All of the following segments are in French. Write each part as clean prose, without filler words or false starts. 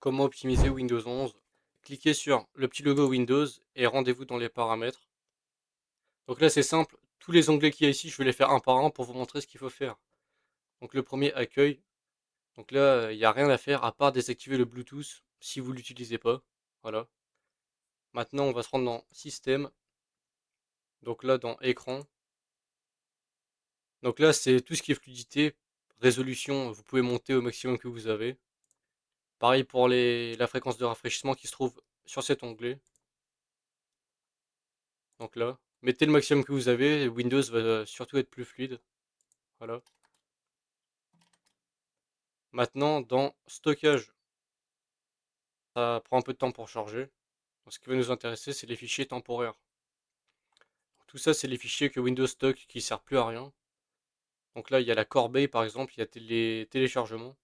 Comment optimiser Windows 11? Cliquez sur le petit logo Windows et rendez-vous dans les paramètres. Donc là, c'est simple. Tous les onglets qu'il y a ici, je vais les faire un par un pour vous montrer ce qu'il faut faire. Donc le premier, accueil. Donc là, il n'y a rien à faire à part désactiver le Bluetooth si vous l'utilisez pas. Voilà. Maintenant, on va se rendre dans système. Donc là, dans écran. Donc là, c'est tout ce qui est fluidité. Résolution, vous pouvez monter au maximum que vous avez. Pareil pour la fréquence de rafraîchissement qui se trouve sur cet onglet. Donc là, mettez le maximum que vous avez, et Windows va surtout être plus fluide. Voilà. Maintenant, dans stockage, ça prend un peu de temps pour charger. Donc, ce qui va nous intéresser, c'est les fichiers temporaires. Tout ça, c'est les fichiers que Windows stocke qui ne servent plus à rien. Donc là, il y a la corbeille par exemple, il y a les téléchargements.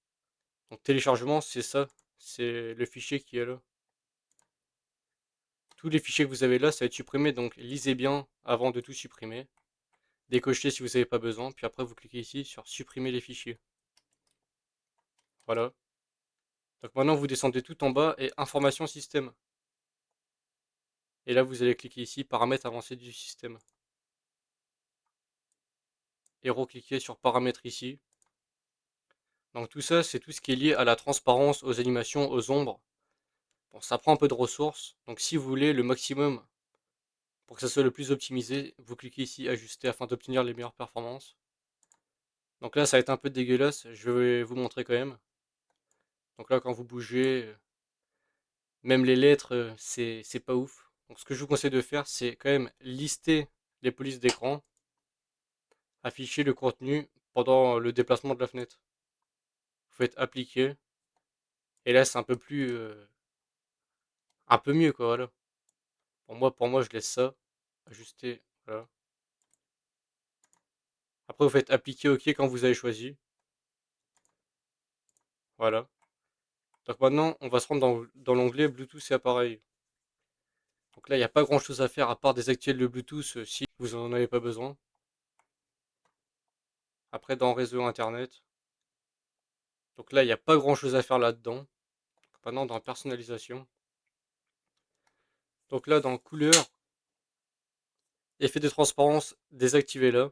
Donc téléchargement, c'est ça, c'est le fichier qui est là. Tous les fichiers que vous avez là, ça va être supprimé, donc lisez bien avant de tout supprimer. Décochez si vous n'avez pas besoin, puis après vous cliquez ici sur supprimer les fichiers. Voilà. Donc maintenant vous descendez tout en bas et information système. Et là vous allez cliquer ici paramètres avancés du système. Et recliquer sur paramètres ici. Donc tout ça c'est tout ce qui est lié à la transparence, aux animations, aux ombres. Bon, ça prend un peu de ressources. Donc si vous voulez le maximum pour que ça soit le plus optimisé, vous cliquez ici ajuster afin d'obtenir les meilleures performances. Donc là ça va être un peu dégueulasse, je vais vous montrer quand même. Donc là quand vous bougez, même les lettres, c'est pas ouf. Donc ce que je vous conseille de faire, c'est quand même lister les polices d'écran, afficher le contenu pendant le déplacement de la fenêtre. Vous faites appliquer, et là c'est un peu mieux quoi, voilà. Pour moi je laisse ça, ajuster, voilà. Après vous faites appliquer OK quand vous avez choisi, voilà. Donc maintenant on va se rendre dans l'onglet Bluetooth et appareil. Donc là il n'y a pas grand chose à faire à part désactiver le Bluetooth si vous en avez pas besoin. Après dans réseau internet, donc là il n'y a pas grand chose à faire là-dedans. Maintenant dans personnalisation. Donc là dans couleur, effet de transparence, désactivez là.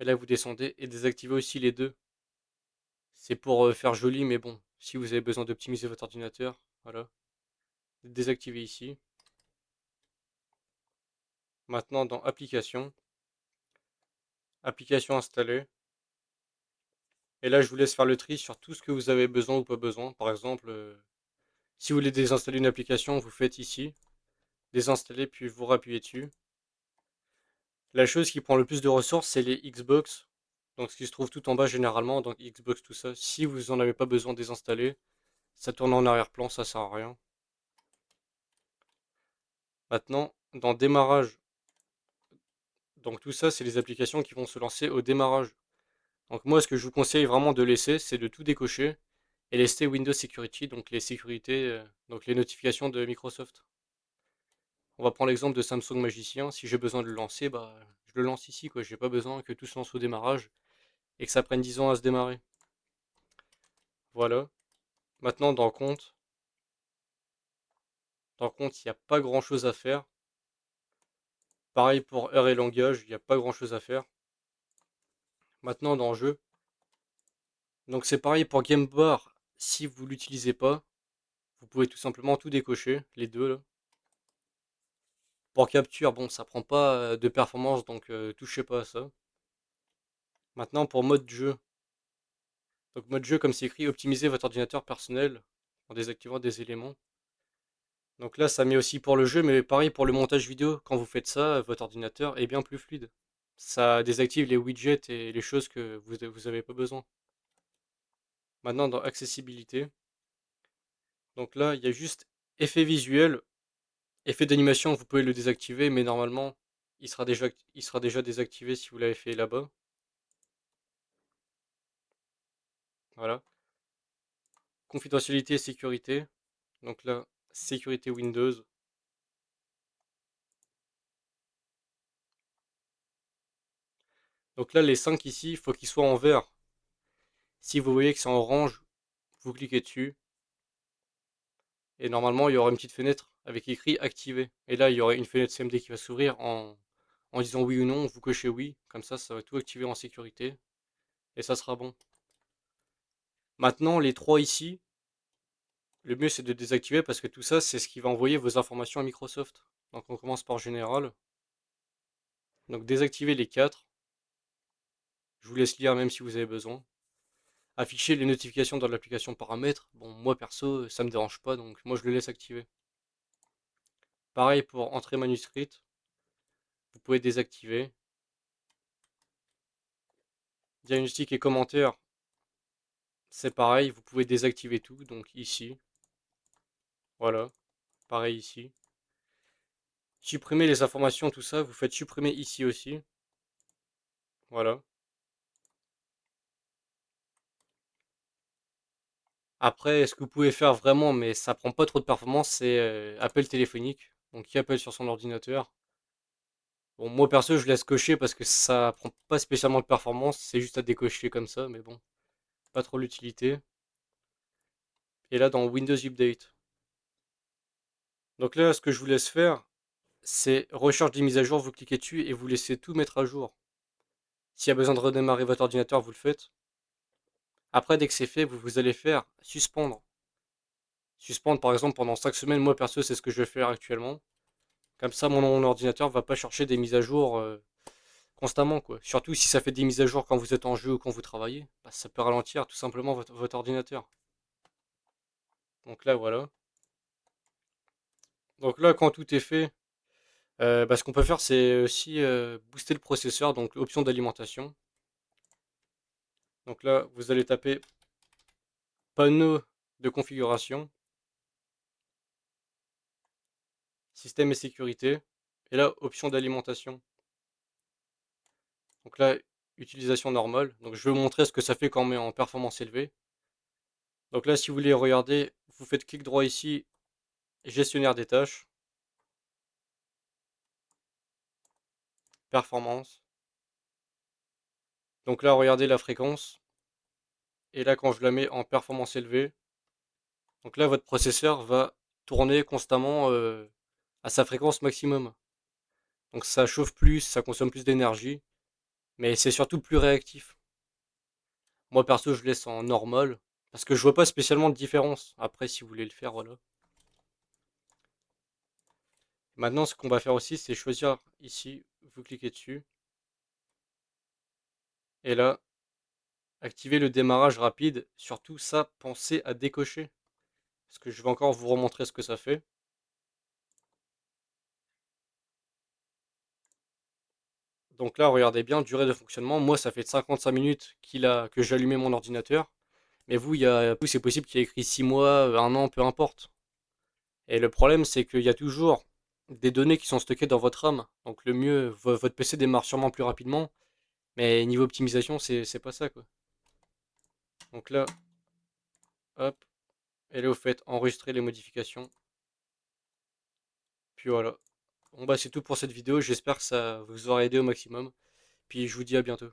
Et là vous descendez et désactivez aussi les deux. C'est pour faire joli, mais bon, si vous avez besoin d'optimiser votre ordinateur, voilà. Désactivez ici. Maintenant dans application, application installée. Et là je vous laisse faire le tri sur tout ce que vous avez besoin ou pas besoin. Par exemple, si vous voulez désinstaller une application, vous faites ici, désinstaller puis vous rappuyez dessus. La chose qui prend le plus de ressources, c'est les Xbox. Donc ce qui se trouve tout en bas généralement, donc Xbox tout ça. Si vous en avez pas besoin de désinstaller, ça tourne en arrière-plan, ça sert à rien. Maintenant, dans démarrage, donc tout ça, c'est les applications qui vont se lancer au démarrage. Donc moi, ce que je vous conseille vraiment de laisser, c'est de tout décocher et laisser Windows Security, donc les sécurités, donc les notifications de Microsoft. On va prendre l'exemple de Samsung Magicien. Si j'ai besoin de le lancer, bah, je le lance ici, quoi. J'ai pas besoin que tout se lance au démarrage et que ça prenne 10 ans à se démarrer. Voilà. Maintenant, dans compte, il n'y a pas grand chose à faire. Pareil pour heure et langage, il n'y a pas grand chose à faire. Maintenant, dans jeu. Donc c'est pareil pour Game Bar. Si vous l'utilisez pas, vous pouvez tout simplement tout décocher, les deux là. Pour capture, bon, ça prend pas de performance, donc touchez pas à ça. Maintenant pour mode jeu. Donc mode jeu, comme c'est écrit, optimisez votre ordinateur personnel en désactivant des éléments. Donc là, ça met aussi pour le jeu, mais pareil pour le montage vidéo. Quand vous faites ça, votre ordinateur est bien plus fluide. Ça désactive les widgets et les choses que vous avez pas besoin. Maintenant, dans accessibilité, donc là, il y a juste effet visuel, effet d'animation, vous pouvez le désactiver, mais normalement, il sera déjà désactivé si vous l'avez fait là-bas. Voilà. Confidentialité et sécurité. Donc là, sécurité Windows. Donc là, les 5 ici, il faut qu'ils soient en vert. Si vous voyez que c'est en orange, vous cliquez dessus. Et normalement, il y aura une petite fenêtre avec écrit activé. Et là, il y aura une fenêtre CMD qui va s'ouvrir en disant oui ou non. Vous cochez oui. Comme ça va tout activer en sécurité. Et ça sera bon. Maintenant, les trois ici, le mieux c'est de désactiver parce que tout ça, c'est ce qui va envoyer vos informations à Microsoft. Donc on commence par général. Donc désactiver les quatre. Je vous laisse lire même si vous avez besoin. Afficher les notifications dans l'application paramètres. Bon, moi perso, ça me dérange pas, donc moi je le laisse activer. Pareil pour entrée manuscrite. Vous pouvez désactiver. Diagnostic et commentaires. C'est pareil, vous pouvez désactiver tout. Donc ici. Voilà. Pareil ici. Supprimer les informations, tout ça. Vous faites supprimer ici aussi. Voilà. Après, ce que vous pouvez faire vraiment, mais ça prend pas trop de performance, c'est appel téléphonique. Donc qui appelle sur son ordinateur. Bon, moi perso, je laisse cocher parce que ça prend pas spécialement de performance. C'est juste à décocher comme ça, mais bon. Pas trop l'utilité. Et là, dans Windows Update. Donc là, ce que je vous laisse faire, c'est recherche des mises à jour, vous cliquez dessus et vous laissez tout mettre à jour. S'il y a besoin de redémarrer votre ordinateur, vous le faites. Après, dès que c'est fait, vous allez faire suspendre. Suspendre par exemple pendant 5 semaines, moi perso, c'est ce que je vais faire actuellement. Comme ça, mon ordinateur va pas chercher des mises à jour constamment, quoi. Surtout si ça fait des mises à jour quand vous êtes en jeu ou quand vous travaillez, bah, ça peut ralentir tout simplement votre ordinateur. Donc là, voilà. Donc là, quand tout est fait, bah, ce qu'on peut faire, c'est aussi booster le processeur, donc option d'alimentation. Donc là, vous allez taper panneau de configuration, système et sécurité, et là, option d'alimentation. Donc là, utilisation normale. Donc je vais vous montrer ce que ça fait quand on met en performance élevée. Donc là, si vous voulez regarder, vous faites clic droit ici, gestionnaire des tâches, performance. Donc là, regardez la fréquence. Et là, quand je la mets en performance élevée, donc là, votre processeur va tourner constamment à sa fréquence maximum. Donc ça chauffe plus, ça consomme plus d'énergie, mais c'est surtout plus réactif. Moi perso, je laisse en normal, parce que je vois pas spécialement de différence. Après, si vous voulez le faire, voilà. Maintenant, ce qu'on va faire aussi, c'est choisir ici, vous cliquez dessus, et là, activer le démarrage rapide. Surtout ça, pensez à décocher, parce que je vais encore vous remontrer ce que ça fait. Donc là, regardez bien, durée de fonctionnement. Moi, ça fait 55 minutes que j'ai allumé mon ordinateur. Mais vous, c'est possible qu'il y ait écrit 6 mois, 1 an, peu importe. Et le problème, c'est qu'il y a toujours des données qui sont stockées dans votre RAM. Donc le mieux, votre PC démarre sûrement plus rapidement. Mais niveau optimisation, c'est pas ça, quoi. Donc là, hop. Et là, vous faites enregistrer les modifications. Puis voilà. Bon bah c'est tout pour cette vidéo. J'espère que ça vous aura aidé au maximum. Puis je vous dis à bientôt.